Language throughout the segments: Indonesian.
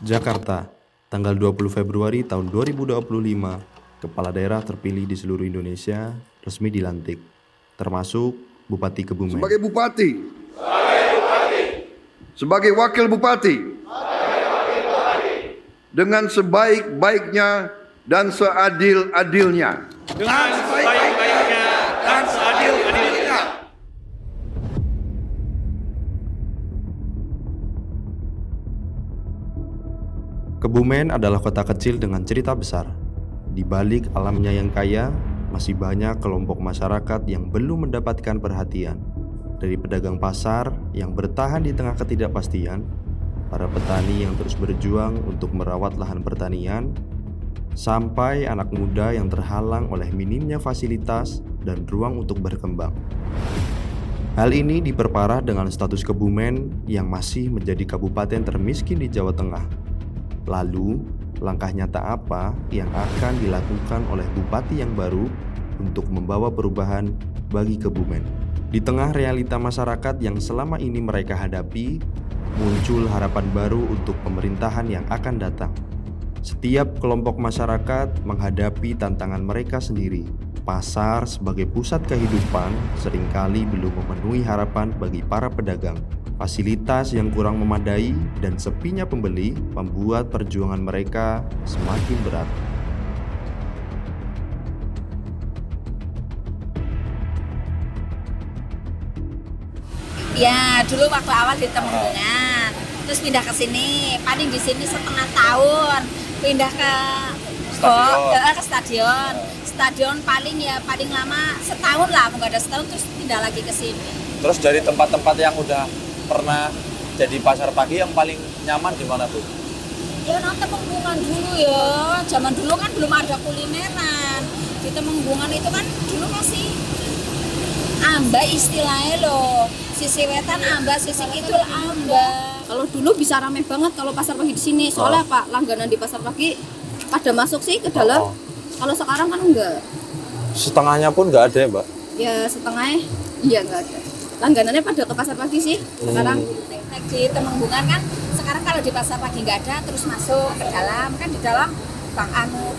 Jakarta, tanggal 20 Februari tahun 2025, kepala daerah terpilih di seluruh Indonesia resmi dilantik, termasuk Bupati Kebumen. Sebagai bupati, sebagai wakil bupati, dengan sebaik-baiknya dan seadil-adilnya. Dengan sebaik-baiknya dan seadil-adilnya. Kebumen adalah kota kecil dengan cerita besar. Di balik alamnya yang kaya, masih banyak kelompok masyarakat yang belum mendapatkan perhatian. Dari pedagang pasar yang bertahan di tengah ketidakpastian, para petani yang terus berjuang untuk merawat lahan pertanian, sampai anak muda yang terhalang oleh minimnya fasilitas dan ruang untuk berkembang. Hal ini diperparah dengan status Kebumen yang masih menjadi kabupaten termiskin di Jawa Tengah. Lalu, langkah nyata apa yang akan dilakukan oleh bupati yang baru untuk membawa perubahan bagi Kebumen? Di tengah realita masyarakat yang selama ini mereka hadapi, muncul harapan baru untuk pemerintahan yang akan datang. Setiap kelompok masyarakat menghadapi tantangan mereka sendiri. Pasar sebagai pusat kehidupan seringkali belum memenuhi harapan bagi para pedagang. Fasilitas yang kurang memadai dan sepinya pembeli membuat perjuangan mereka semakin berat. Ya, dulu waktu awal di Temenggungan, terus pindah ke sini, paling di sini setengah tahun, pindah ke stadion. Stadion paling lama setahun lah, nggak ada setahun, terus pindah lagi ke sini. Terus dari tempat-tempat yang udah pernah jadi pasar pagi yang paling nyaman di mana tuh? Ya nanti Temenggungan dulu ya, zaman dulu kan belum ada kulineran. Di Temenggungan itu kan dulu masih amba istilahnya loh. Sisi wetan amba, sisi kidul amba. Kalau dulu bisa rame banget kalau pasar pagi di sini. Soalnya Pak, langganan di pasar pagi pada masuk sih ke dalam. Kalau sekarang kan enggak. Setengahnya pun nggak ada ya, Mbak? Ya setengahnya, iya enggak ada. Langganannya pada ke pasar pagi sih sekarang. Di Temenggungan kan sekarang kalau di pasar pagi nggak ada, terus masuk ke dalam, kan di dalam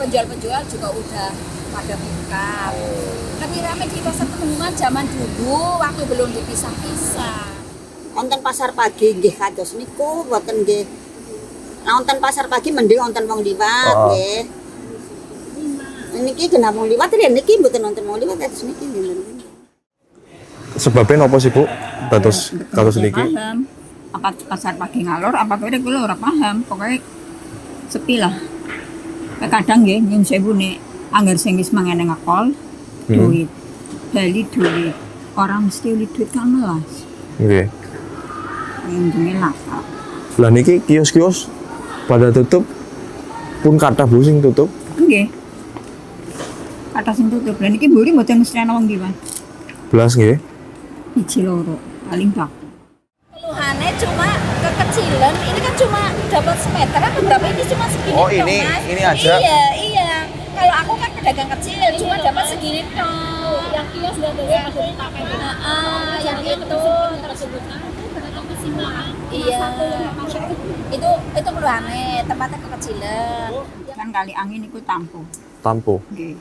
penjual-penjual juga udah pada buka. Lebih ramai di pasar Temenggungan zaman dulu waktu belum dipisah-pisah. Wonten pasar pagi nggih kados niku mboten nggih. Nah, wonten pasar pagi mending wonten wong liwat nggih. Niki kena wong liwat ya niki mboten wonten wong liwat kados niki nggih. Sebabnya apa sih, Bu? Kados niki? Paham. Apa pasar pagi ngalor, apa kira kula ora paham. Pokoknya sepi lah. Kadang nggih nyun sewu nek anggar sing wis mangene ngekol duit. Bali duit. Orang mesti oleh duit kan melas. Nggih. Untungnya nakal. Lah niki kios-kios pada tutup pun kathah Bu sing tutup. Nggih. Kata sing tutup. Lah niki mburi mboten mesti ana wong ndi, Mas. Belas nggih. Iji loro paling baku. Keluhannya cuma kekecilan, ini kan cuma dapat semeter apa berapa ini cuma segini Oh, dong, ini- Mas. ini aja? Iya. Kalau aku kan pedagang kecil, cuma dapat segini dong. Yang kios udah ada yang pakai. Yang itu tersebut kan pedagang kesimpulan. iya. Itu keluhannya, tempatnya kekecilan. Kan kali angin itu tampu. Tampo. Nggih.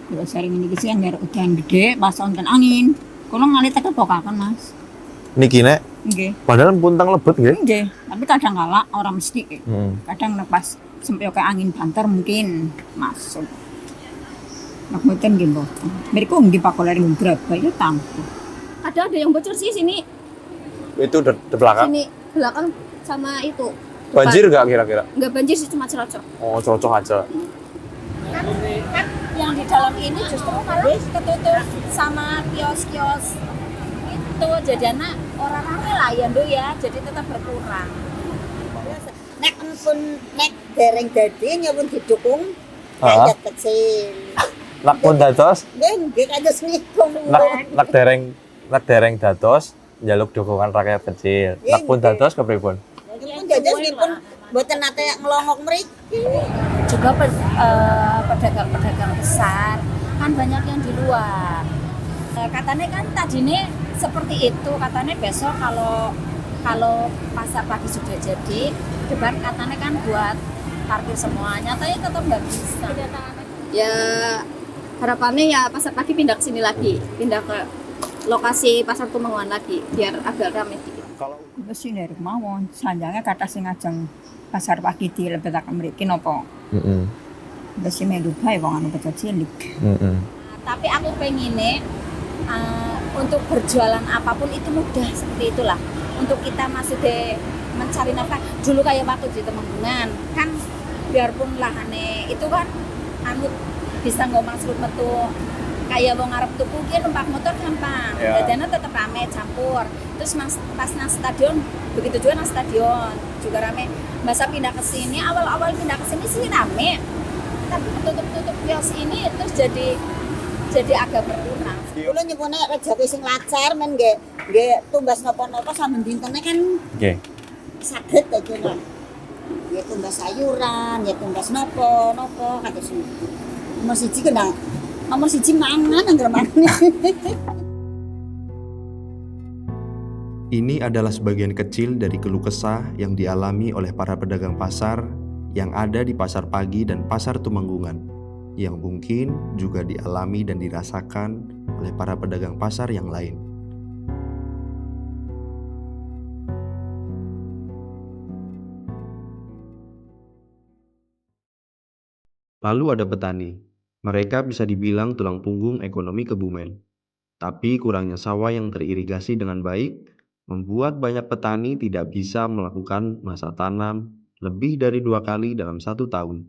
Kalau sering ini sih anggar udan gede pas wonten angin. Kalau ngalih teke pokakan, Mas. Niki nek Nggih. padahal puntang lebet nggih. Nggih, tapi kadang kala orang mesti. Kadang pas sempeok angin banter mungkin masuk. Nek mboten nggih mboten. Mriku nggih pakoler ngrabak itu tampu. Ada yang bocor sih sini. Itu di belakang. Sini belakang sama itu. Banjir nggak kira-kira? Enggak banjir sih, cuma cerocok. Oh, cocok aja. Kan yang di dalam ini justru malah ketutup sama kios-kios itu. Jadi anak orang rame lah ya, Ndo ya. Jadi tetap berkurang. Nek pun nek dereng dadi nyuwun didukung Ah. rakyat kecil. Nak pun dados, Nggih kados niku. nak dereng dados njaluk dukungan rakyat kecil. Nak pun dados kepripun? Nggih dados nggih pun mboten nate ngelongok mriki. Juga pedagang-pedagang besar kan banyak yang di luar. Katanya kan tadinya seperti itu, katanya besok kalau kalau pasar pagi sudah jadi, depan katanya kan buat parkir semuanya, tapi tetap nggak bisa. Ya harapannya ya pasar pagi pindah ke sini lagi, pindah ke lokasi pasar Tumangungan lagi biar agak ramai dikit. Wis dari mawon, sanjange kata sing ngajeng pasar pagi dilebetaken mriki napa? Heeh. Wis melu bae wong anu bocah cilik. Heeh. Tapi aku pengennya untuk berjualan apapun itu mudah seperti itulah. Untuk kita masih mencari nafkah. Dulu kayak waktu di Temanggungan kan, biarpun lahannya itu kan anu bisa ngomong serut metu kayak wong arep tuku ki numpak motor gampang. Dadane tetep rame campur. Terus pas nang stadion begitu juga nang stadion juga rame. Masa pindah ke sini awal-awal pindah ke sini sih rame. Tapi tutup kios ini terus jadi agak berkurang. Kulo nyebone rezeki sing lancar men nggih tumbas napa-napa sampeyan dintene kan Nggih. saged to kene. Ya tumbas sayuran, ya tumbas napa kados niku. Nomor siji mangan anggere mangan. Ini adalah sebagian kecil dari keluh kesah yang dialami oleh para pedagang pasar yang ada di pasar pagi dan pasar Tumanggungan, yang mungkin juga dialami dan dirasakan oleh para pedagang pasar yang lain. Lalu ada petani. Mereka bisa dibilang tulang punggung ekonomi Kebumen. Tapi kurangnya sawah yang teririgasi dengan baik membuat banyak petani tidak bisa melakukan masa tanam lebih dari 2 kali dalam 1 tahun.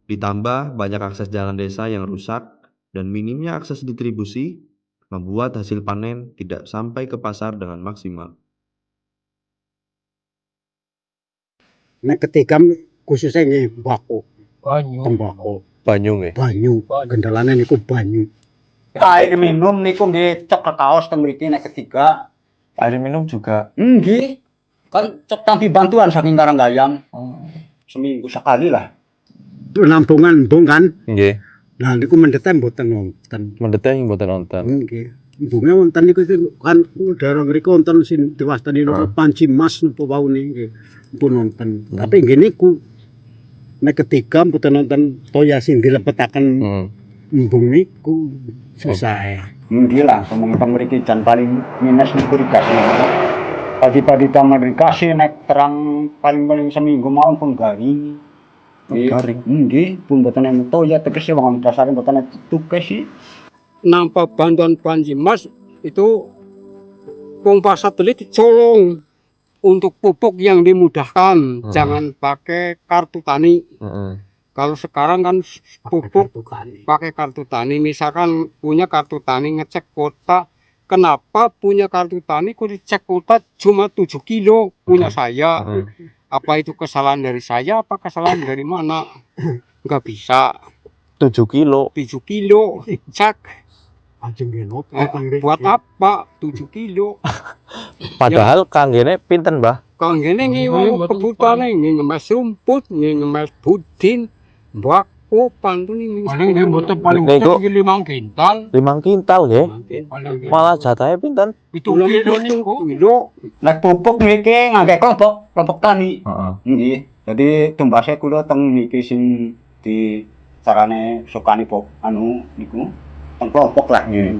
Ditambah banyak akses jalan desa yang rusak dan minimnya akses distribusi membuat hasil panen tidak sampai ke pasar dengan maksimal. Nek ketika khususnya nggih mbako, tembako, Banyu nggih. banyu, kendalane niku banyu. Air minum niku nggih cek ke kaos teng mriki nek ketiga. Air minum juga. Nggih. Kan cek tampi bantuan saking Karanggayam. Seminggu sekali lah. Nampungan embung kan. Nggih. Nah niku mendete mboten wonten. Mendete mboten wonten. Nggih. Embunge wonten niku kan daerah mriku wonten sing diwastani napa Panci Mas napa waune nggih. Pun wonten. Tapi nggih niku nek ketiga mboten wonten toya sing dilebetaken embung niku susah. Nggih lah, teng mriki jan paling minus niku irigasi. Padi-padi taman irigasi nek terang paling seminggu mau pun garing. Garing. Nggih, pun mboten enten toya tegese wong dasare mboten tukes sih. Nampa bantuan Panci Mas itu pompa satelit dicolong untuk pupuk yang dimudahkan, jangan pakai kartu tani. Kalau sekarang kan pupuk pakai kartu tani, misalkan punya kartu tani ngecek kuota, kenapa punya kartu tani kok dicek kuota cuma 7 kilo punya saya? Apa itu kesalahan dari saya, apa kesalahan dari mana? Nggak bisa. 7 kilo. 7 kilo cek. Buat apa 7 kilo? Padahal kanggene pinten, Mbah? Kanggene ngiwang kebutane ngemes rumput, ngemes budin, mbako pantun ini. Paling Nego 5 kintal. 5 kintal nggih. Malah jatahe pinten? 7 kilo niku. Nek pupuk niki ngangge kelompok tani. Nggih. Jadi tumbase kula teng niki sing di carane sukani anu niku teng kelompok lah nggih.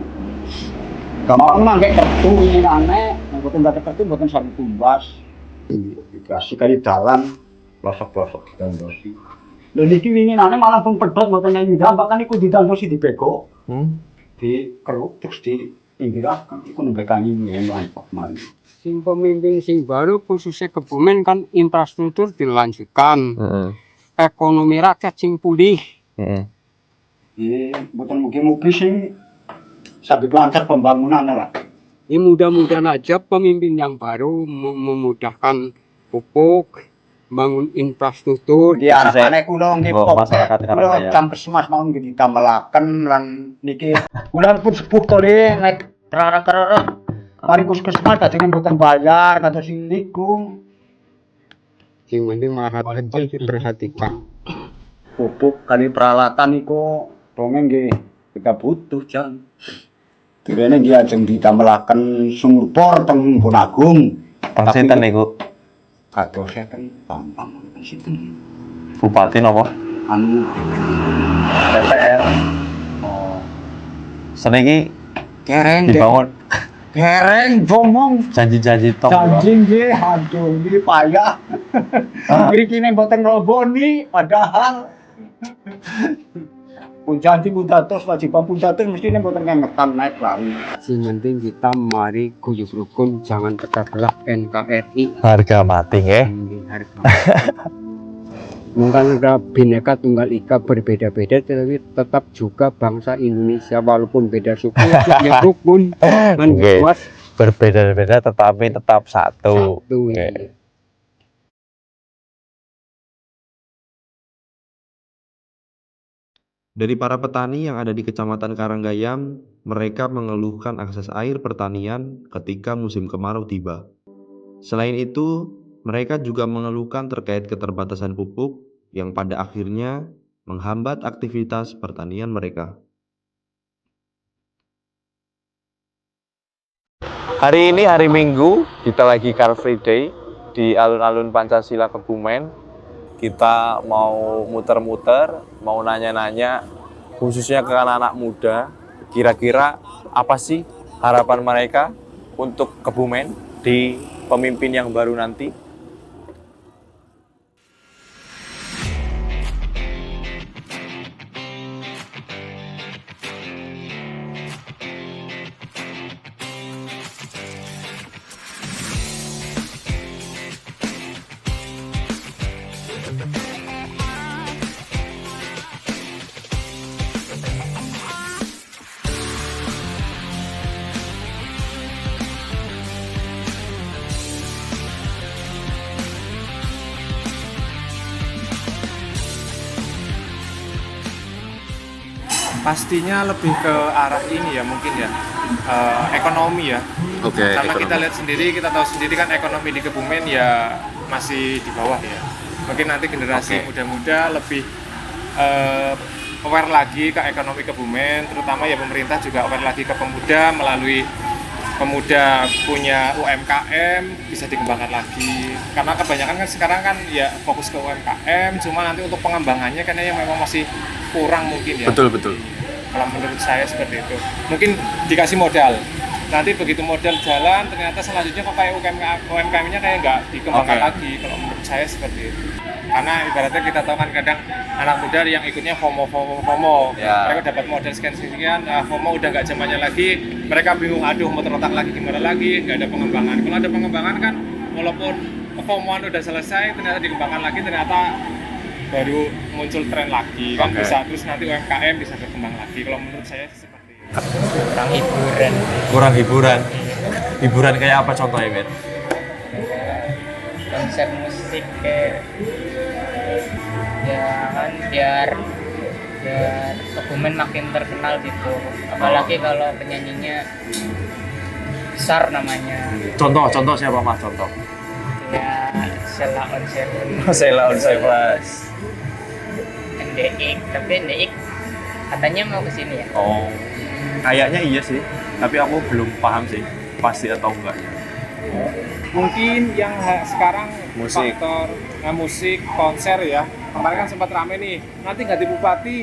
Gampang mangke kertu ini aneh, mboten baca kertu mboten saged tumbas. Dikasih kali dalan plosok-plosok ditandosi. Lho niki winginane malah pun pedhot mboten nyanyi gampang kan iku ditandosi dibeko. Dikeruk terus diinggiraken iku nembekani mantap mali. Sing pemimpin sing baru khususnya Kebumen kan infrastruktur dilanjutkan. Ekonomi rakyat sing pulih. Mboten mugi-mugi sing sabit lancar pembangunan lah. Ya mudah-mudahan aja pemimpin yang baru memudahkan pupuk, bangun infrastruktur. Di arepane kula nggih masyarakat Karanggayam. campes Mas mau nggih ditamelaken lan niki kula pun sepuh to nek kerara-kerara mari puskesmas kadang mboten bayar kados niku. Yang penting masyarakat kecil diperhatikan. Pupuk kali peralatan niku dongeng nggih kita butuh jan. Dene nggih ajeng ditamelaken sumur bor teng Bonagung. Bang Tapi- sinten niku? Kado saya kan Bambang situ. Bupati napa? Anu DPR. Oh. Seniki Kereng dibangun Kereng ngomong janji-janji tok. janji nggih, aduh ini payah. Mriki mboten ngloboni padahal pun janji pun dados wajiban pun dados mesti mboten ngetan naik lalu. Sing penting kita mari guyub rukun, jangan pecah belah NKRI. Harga mati nggih. Harga. Mungkin ada Bhinneka Tunggal Ika berbeda-beda, tetapi tetap juga bangsa Indonesia walaupun beda suku ya rukun. Kan Oke. kuat Berbeda-beda tetapi tetap satu. tuh. Oke. Dari para petani yang ada di Kecamatan Karanggayam, mereka mengeluhkan akses air pertanian ketika musim kemarau tiba. Selain itu, mereka juga mengeluhkan terkait keterbatasan pupuk yang pada akhirnya menghambat aktivitas pertanian mereka. Hari ini hari Minggu, kita lagi Car Free Day di alun-alun Pancasila Kebumen. Kita mau muter-muter, mau nanya-nanya, khususnya ke anak-anak muda, kira-kira apa sih harapan mereka untuk Kebumen di pemimpin yang baru nanti? Pastinya lebih ke arah ini ya mungkin ya, ekonomi ya. Oke, Karena kita lihat sendiri, kita tahu sendiri kan ekonomi di Kebumen ya masih di bawah ya. Mungkin nanti generasi muda-muda lebih aware lagi ke ekonomi Kebumen, terutama ya pemerintah juga aware lagi ke pemuda melalui pemuda punya UMKM bisa dikembangkan lagi. Karena kebanyakan kan sekarang kan ya fokus ke UMKM, cuma nanti untuk pengembangannya kan ya memang masih kurang mungkin ya. Betul. Kalau menurut saya seperti itu. Mungkin dikasih modal. Nanti begitu modal jalan, ternyata selanjutnya kok kayak UMKM-nya kayak nggak dikembangkan lagi. Kalau menurut saya seperti itu. Karena ibaratnya kita tahu kan kadang anak muda yang ikutnya FOMO. Ya. Mereka dapat modal sekian, FOMO udah nggak zamannya lagi. Mereka bingung, aduh mau terletak lagi gimana lagi, nggak ada pengembangan. Kalau ada pengembangan kan, walaupun FOMO-an udah selesai, ternyata dikembangkan lagi, ternyata baru muncul tren lagi kan bisa, terus nanti UMKM bisa berkembang lagi. Kalau menurut saya seperti itu. Kurang hiburan. Hiburan kayak apa contohnya, Ben? Konser musik kayak ya kan biar Kebumen makin terkenal gitu. Apalagi kalau penyanyinya besar namanya. Contoh siapa Mas? Contoh. Ya Sheila on Seven. Sheila on Seven. NDX, tapi NDX katanya mau ke sini ya. Oh. Kayaknya iya sih, tapi aku belum paham sih pasti atau enggak. Mungkin yang sekarang Musik. faktor musik, konser ya. Kemarin kan sempat rame nih, nanti ganti bupati,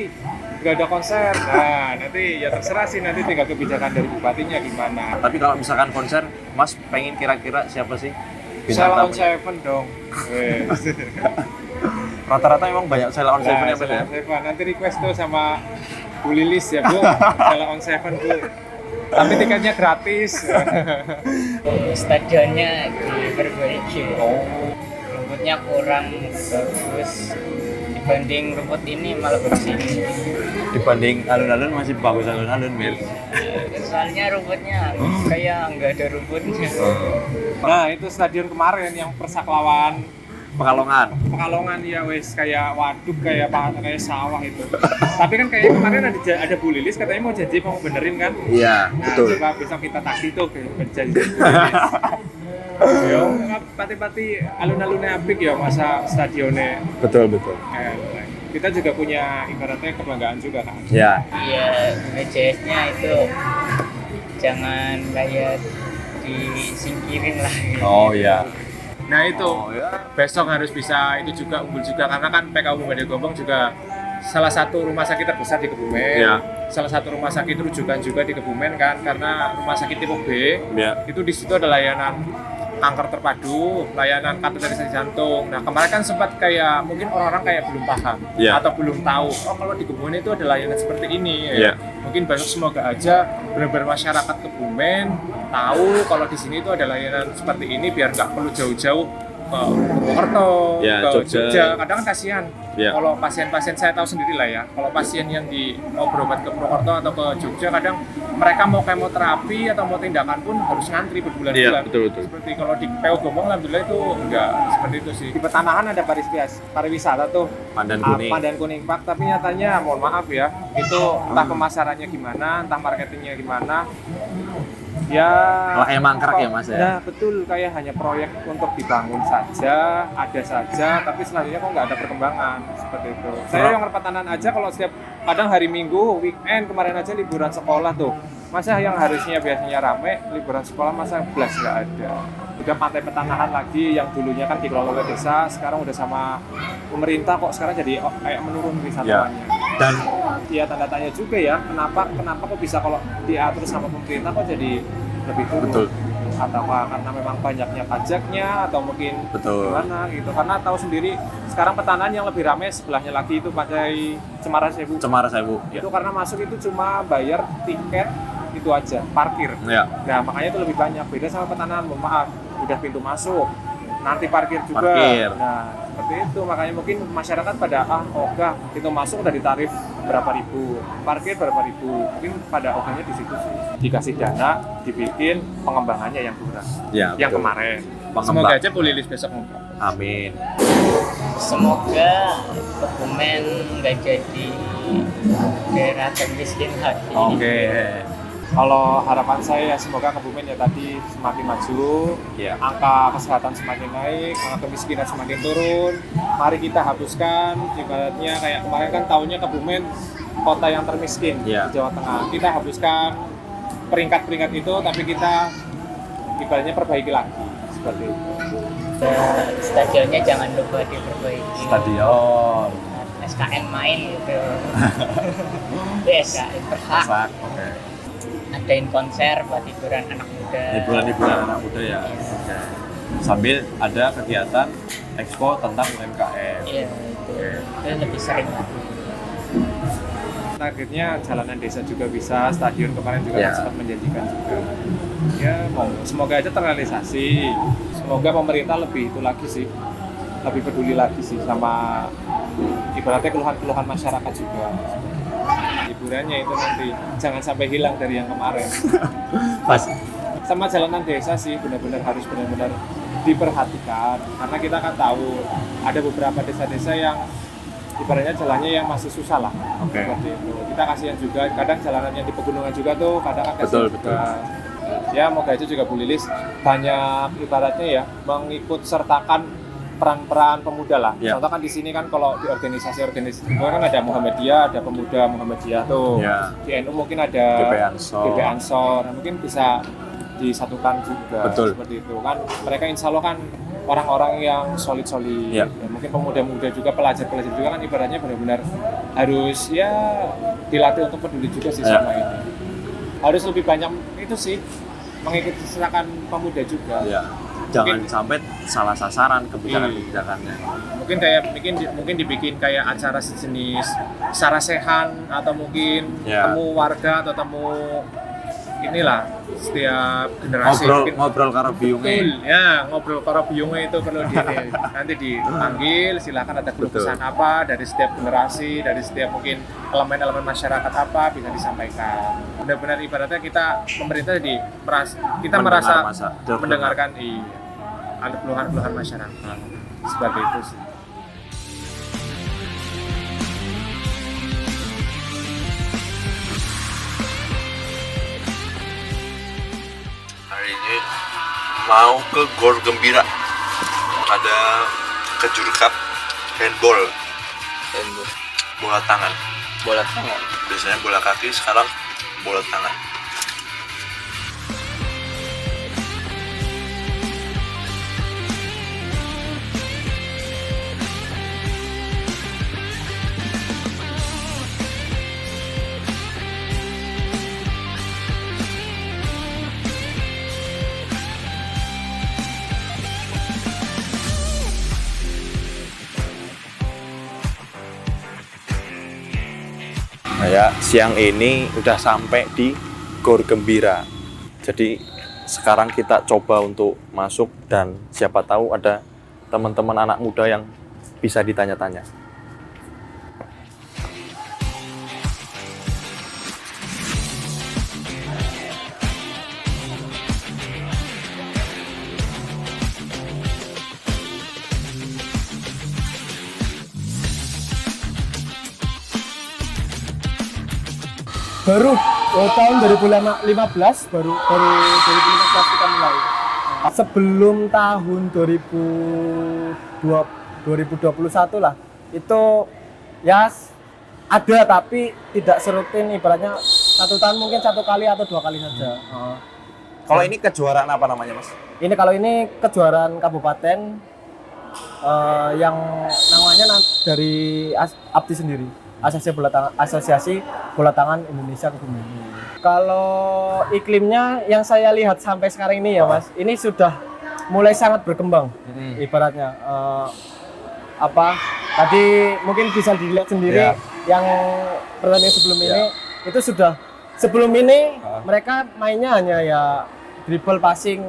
nggak ada konser. Nah, nanti ya terserah sih, nanti tinggal kebijakan dari bupatinya gimana. Tapi kalau misalkan konser, Mas pengen kira-kira siapa sih? Sheila on tamunya? Seven dong. Rata-rata memang banyak Sheila on Seven ya, Ben ya? Seven. Nanti request tuh sama Bu Lilis ya, Bu. Sheila on Seven, Bu. Tapi tiketnya gratis. Stadionnya diperbaiki. Rumputnya kurang bagus dibanding rumput ini, malah bagus ini. Dibanding alun-alun masih bagus alun-alun, Mir. Soalnya rumputnya kayak nggak ada rumputnya. Nah, itu stadion kemarin yang Persak lawan Pekalongan ya wes kayak waduk kayak sawah itu. Tapi kan kayaknya kemarin ada Bu Lilis katanya mau janji mau benerin kan? Iya, Nah, coba besok kita tagih tuh berjanji Bu Lilis. Yo, pati-pati alun-alunnya apik ya masa stadionnya. Betul. Kita juga punya ibaratnya kebanggaan juga kan. Ya. Iya, BPJS-nya itu jangan kayak disingkirin lah. Oh iya. Nah itu besok harus bisa itu juga unggul juga karena kan PKU Bupati Gombong juga salah satu rumah sakit terbesar di Kebumen. Iya. Salah satu rumah sakit rujukan juga di Kebumen kan karena rumah sakit tipe B. Iya. Itu di situ ada layanan kanker terpadu, layanan kateterisasi jantung. Nah kemarin kan sempat kayak mungkin orang-orang kayak belum paham Iya. atau belum tahu. Oh kalau di Kebumen itu ada layanan seperti ini. Iya. Mungkin besok semoga aja benar-benar masyarakat Kebumen tahu kalau di sini itu ada layanan seperti ini biar nggak perlu jauh-jauh ke Purwokerto, Ya, ke Jogja. Jogja. Kadang kan kasihan. Ya. Kalau pasien-pasien saya tahu sendiri lah ya. Kalau pasien yang mau berobat ke Purwokerto atau ke Jogja, kadang mereka mau kemoterapi atau mau tindakan pun harus ngantri berbulan-bulan. Iya, betul. Seperti kalau di PO Gombong, alhamdulillah itu enggak seperti itu sih. Di Petanahan ada pariwisata tuh, Pandan kuning. Pandan Kuning Park, tapi nyatanya mohon maaf ya, itu entah pemasarannya gimana, entah marketingnya gimana. Ya, Kalau emang mangkrak ya Mas ya. nah betul, kayak hanya proyek untuk dibangun saja, ada saja, tapi selanjutnya kok nggak ada perkembangan seperti itu. Saya yang Pertanahan aja kalau setiap kadang hari Minggu, weekend kemarin aja liburan sekolah tuh, masa yang harusnya biasanya rame liburan sekolah masa belas nggak ada. Juga Pantai Petanahan lagi yang dulunya kan dikelola oleh desa, sekarang udah sama pemerintah kok sekarang jadi kayak menurun wisatawannya. Dan Ya tanda tanya juga ya, kenapa kok bisa kalau diatur sama pemerintah kok jadi lebih turun? Betul. Atau karena memang banyaknya pajaknya atau mungkin Betul. gimana gitu? Karena tahu sendiri sekarang Petanahan yang lebih ramai sebelahnya lagi itu Pantai Cemara Sewu. Cemara Sewu. Itu karena masuk itu cuma bayar tiket itu aja, parkir. Ya. Nah makanya itu lebih banyak. Beda sama Petanahan, mohon maaf, udah pintu masuk, nanti parkir juga. Parkir. Nah seperti itu, makanya mungkin masyarakat pada ogah, pintu masuk udah ditarif berapa ribu, parkir berapa ribu, mungkin pada ogahnya di situ sih. Dikasih dana, dibikin pengembangannya yang kurang. Ya, Yang betul. kemarin. Pengembang. Semoga aja Bu Lilis besok ngomong. Amin. Semoga Kebumen nggak jadi daerah termiskin lagi. Oke. Kalau harapan saya semoga Kebumen ya tadi semakin maju, Ya. angka kesehatan semakin naik, angka kemiskinan semakin turun. Mari kita hapuskan ibaratnya kayak kemarin kan tahunnya Kebumen kota yang termiskin Ya. di Jawa Tengah. Kita hapuskan peringkat-peringkat itu, tapi kita ibaratnya perbaiki lagi seperti itu. Stadionnya jangan lupa diperbaiki. Stadion. SKN main gitu. SKN berhak. Masak. Oke. Adain konser buat hiburan anak muda. Hiburan anak muda ya. Oke. Sambil ada kegiatan expo tentang UMKM. Iya, itu lebih sering lagi. Targetnya jalanan desa juga bisa, stadion kemarin juga Ya. sempat menjanjikan juga. Ya, semoga aja terrealisasi. Semoga pemerintah lebih itu lagi sih, lebih peduli lagi sih sama ibaratnya keluhan-keluhan masyarakat juga. Hiburannya itu nanti jangan sampai hilang dari yang kemarin. Pas. Sama jalanan desa sih benar-benar harus benar-benar diperhatikan karena kita kan tahu ada beberapa desa-desa yang ibaratnya jalannya yang masih susah lah. Oke. Seperti itu. Kita kasihan juga, kadang jalanannya di pegunungan juga tuh, kadang kan Betul, kasihan juga. Ya, moga aja juga Bu Lilis banyak ibaratnya ya mengikut sertakan peran-peran pemuda lah. Ya. Contoh kan di sini kan kalau di organisasi-organisasi kan ada Muhammadiyah, ada pemuda Muhammadiyah tuh. Ya. Di NU mungkin ada GP Ansor. GP Ansor. Nah, mungkin bisa disatukan juga. Betul. Seperti itu kan. Mereka insya Allah kan orang-orang yang solid-solid. Ya. Ya, mungkin pemuda-pemuda juga, pelajar-pelajar juga kan ibaratnya benar-benar harus ya dilatih untuk peduli juga sih Ya. sama ini. Harus lebih banyak itu sih mengikuti sertakan pemuda juga. Ya. Jangan sampai salah sasaran kebijakan-kebijakannya. Mungkin dibikin kayak acara sejenis sarasehan atau mungkin Ya. temu warga atau temu inilah setiap generasi. Ngobrol karo biungnya. Betul, ya ngobrol karo biungnya itu perlu nanti dipanggil, silakan ada keluh Betul. kesah apa dari setiap generasi, dari setiap mungkin elemen-elemen masyarakat apa bisa disampaikan. Benar-benar ibaratnya kita pemerintah kita merasa mendengarkan ada keluhan-keluhan masyarakat seperti itu sih. Hari ini mau ke Gor Gembira, ada Kejur Cup handball, bola tangan. Biasanya bola kaki, sekarang bola tangan. Kayak siang ini udah sampai di Gor Gembira. Jadi sekarang kita coba untuk masuk dan siapa tahu ada teman-teman anak muda yang bisa ditanya-tanya. Baru tahun 2015 baru 2015 kita mulai. Sebelum tahun 2021 lah itu ya ada tapi tidak serutin, ibaratnya satu tahun mungkin 1 kali atau 2 kali saja. Kalau ini kejuaraan apa namanya, Mas? Kalau ini kejuaraan kabupaten yang namanya dari ABTI sendiri. Asosiasi Bola Tangan Indonesia Kebumen. Kalau iklimnya yang saya lihat sampai sekarang ini ya Mas, ini sudah mulai sangat berkembang. Ibaratnya tadi mungkin bisa dilihat sendiri yang pertandingan sebelum ini itu sudah sebelum ini mereka mainnya hanya ya dribble, passing,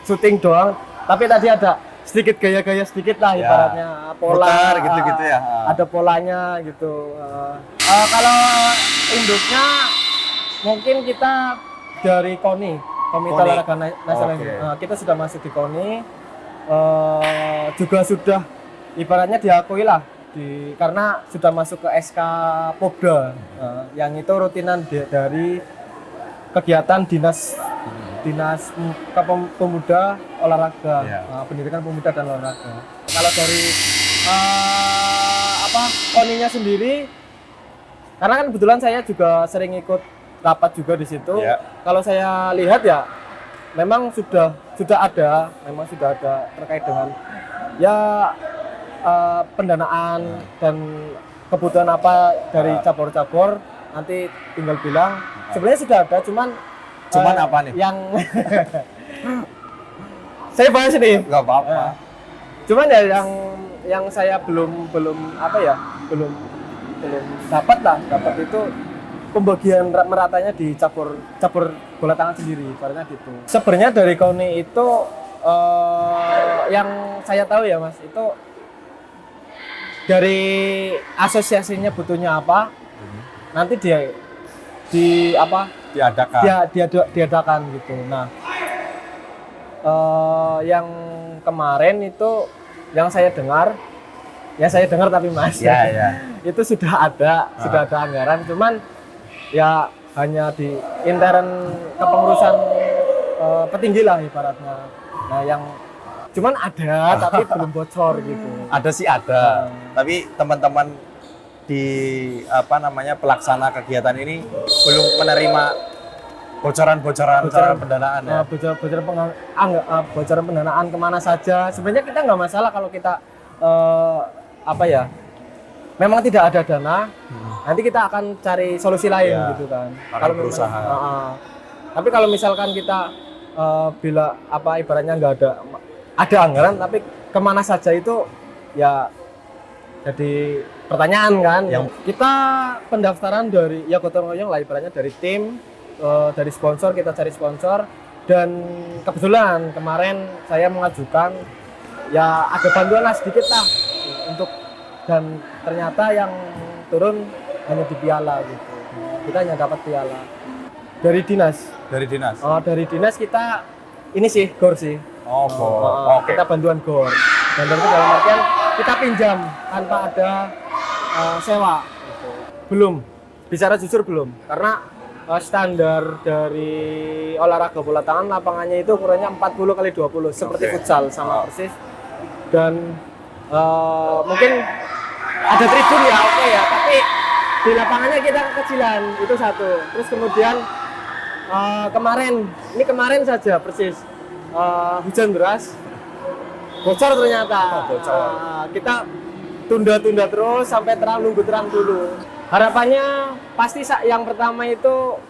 shooting doang. Tapi tadi ada sedikit gaya-gaya sedikit lah ibaratnya, pola gitu-gitu ya. Ada polanya gitu. Kalau induknya mungkin kita dari KONI, Komite Olahraga Nasional. Kita sudah masuk di KONI, juga sudah ibaratnya diakui lah karena sudah masuk ke SK Popda, yang itu rutinan dari kegiatan dinas pemuda olahraga, pendidikan pemuda dan olahraga. Kalau dari KONI-nya sendiri, karena kan kebetulan saya juga sering ikut rapat juga di situ. Kalau saya lihat ya memang sudah ada terkait dengan pendanaan dan kebutuhan apa dari cabur-cabur, nanti tinggal bilang. Sebenarnya sudah ada, cuman apa nih? Yang saya bahas nih. Nggak apa-apa. Cuman ya yang saya belum dapat itu pembagian meratanya di cabur bola tangan sendiri, karena gitu. Sebenarnya dari KONI itu yang saya tahu ya Mas, itu dari asosiasinya butuhnya apa, nanti diadakan gitu. Nah, yang kemarin itu yang saya dengar tapi Mas, itu sudah ada anggaran, cuman ya hanya di intern kepengurusan petinggi lah ibaratnya. Nah, yang cuman ada tapi belum bocor gitu. Ada sih ada, tapi teman-teman di pelaksana kegiatan ini belum menerima bocoran pendanaan ya. Bocoran pendanaan kemana saja. Sebenarnya kita nggak masalah kalau kita memang tidak ada dana, nanti kita akan cari solusi lain gitu kan. Kalau berusaha. Tapi kalau misalkan kita ibaratnya nggak ada anggaran, tapi kemana saja itu ya jadi pertanyaan kan. Kita pendaftaran dari gotong royong lah ibaratnya, dari tim, dari sponsor, kita cari sponsor, dan kebetulan kemarin saya mengajukan ya ada bantuan lah sedikit lah dan ternyata yang turun hanya di piala gitu. Kita hanya dapat piala dari dinas. Dari dinas kita ini sih GOR sih. Kita bantuan GOR. Bantuan itu dalam artian kita pinjam tanpa ada sewa. Belum, bicara jujur belum, karena standar dari olahraga bola tangan lapangannya itu ukurannya 40x20 seperti futsal sama persis. Dan mungkin ada tribun ya ya, tapi di lapangannya kita kekecilan, itu satu. Terus kemudian kemarin saja persis hujan deras, bocor ternyata. Kita tunda terus sampai nunggu terang dulu. Harapannya pasti yang pertama itu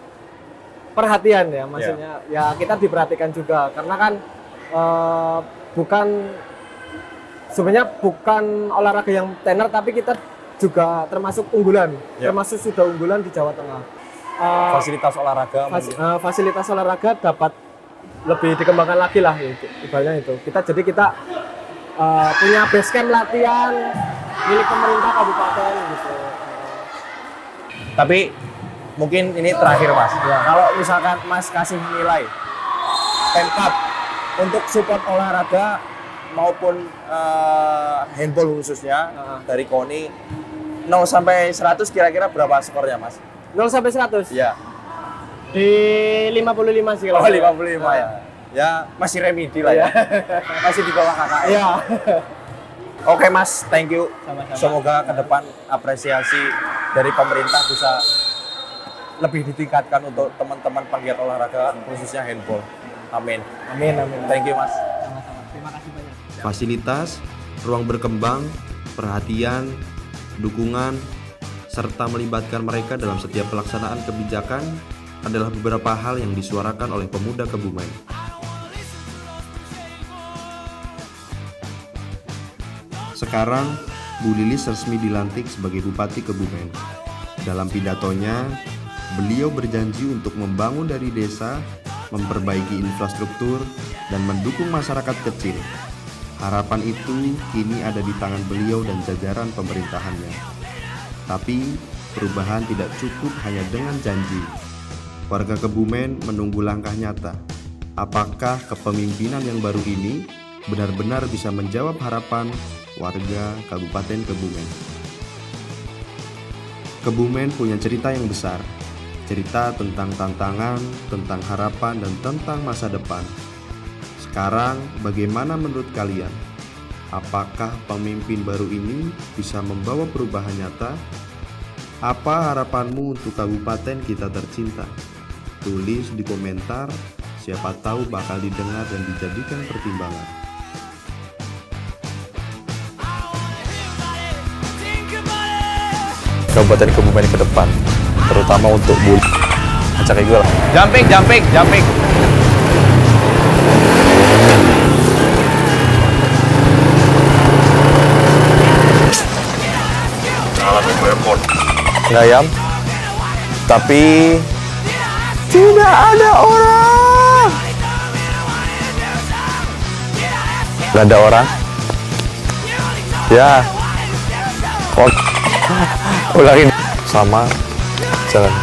perhatian ya, maksudnya ya kita diperhatikan juga, karena kan sebenarnya bukan olahraga yang tenar, tapi kita juga termasuk unggulan, Ya. termasuk sudah unggulan di Jawa Tengah. Fasilitas olahraga Fasilitas olahraga dapat lebih dikembangkan lagi lah itu, ibaratnya itu. Kita punya base camp latihan milik pemerintah kabupaten gitu. Tapi mungkin ini terakhir Mas. Kalau misalkan Mas kasih nilai Pemkab untuk support olahraga maupun handball khususnya dari KONI 0 sampai 100 kira-kira berapa skornya Mas? 0 sampai 100? Iya. Di 55 sih Oh kalau. 55 ya. Ya masih remedi lah ya. Masih di bawah KKN. Iya. Oke Mas, thank you. Sama-sama. Semoga ke depan apresiasi dari pemerintah bisa lebih ditingkatkan untuk teman-teman penggiat olahraga khususnya handball. Amin. Amin, amin. Thank you Mas. Sama-sama. Terima kasih banyak. Fasilitas, ruang berkembang, perhatian, dukungan, serta melibatkan mereka dalam setiap pelaksanaan kebijakan adalah beberapa hal yang disuarakan oleh pemuda Kebumen. Sekarang, Bu Lilis resmi dilantik sebagai Bupati Kebumen. Dalam pidatonya, beliau berjanji untuk membangun dari desa, memperbaiki infrastruktur, dan mendukung masyarakat kecil. Harapan itu kini ada di tangan beliau dan jajaran pemerintahannya. Tapi, perubahan tidak cukup hanya dengan janji. Warga Kebumen menunggu langkah nyata. Apakah kepemimpinan yang baru ini benar-benar bisa menjawab harapan warga Kabupaten Kebumen? Kebumen punya cerita yang besar. Cerita tentang tantangan, tentang harapan, dan tentang masa depan. Sekarang, bagaimana menurut kalian? Apakah pemimpin baru ini bisa membawa perubahan nyata? Apa harapanmu untuk kabupaten kita tercinta? Tulis di komentar, siapa tahu bakal didengar dan dijadikan pertimbangan. Kabupaten Kebumen ke depan, terutama untuk Bu. Acak gue lah. Jumping. Ngalamin airport. Ngayam, tapi tidak ada orang. Gak ada orang. Ya. Ulangin sama jalan.